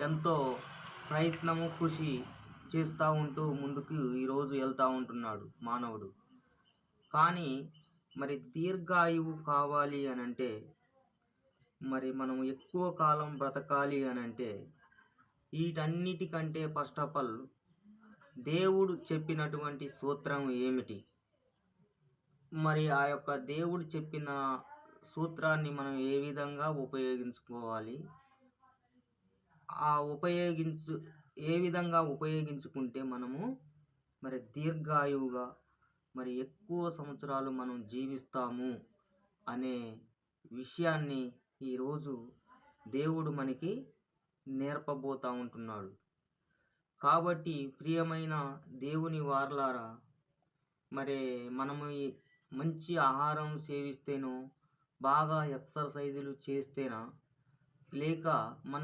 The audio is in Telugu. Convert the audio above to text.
ఎంతో ప్రయత్నము కృషి చేస్తూ ఉంటూ ముందుకు ఈరోజు వెళ్తూ ఉంటున్నాడు మానవుడు. కానీ మరి దీర్ఘాయువు కావాలి అనంటే, మరి మనం ఎక్కువ కాలం బ్రతకాలి అనంటే, వీటన్నిటికంటే ఫస్ట్ ఆఫ్ ఆల్ దేవుడు చెప్పినటువంటి సూత్రం ఏమిటి? మరి ఆ యొక్క దేవుడు చెప్పిన సూత్రాన్ని మనం ఏ విధంగా ఉపయోగించుకోవాలి? ఏ విధంగా ఉపయోగించుకుంటే మనము మరి దీర్ఘాయువుగా మరి ఎక్కువ సంవత్సరాలు మనం జీవిస్తాము అనే విషయాన్ని ఈరోజు దేవుడు మనకి నేర్పబోతూ ఉంటున్నాడు. కాబట్టి ప్రియమైన దేవుని వారలారా, మరి మనము మంచి ఆహారం సేవిస్తేనో, బాగా ఎక్సర్సైజులు చేస్తేనా, లేక మన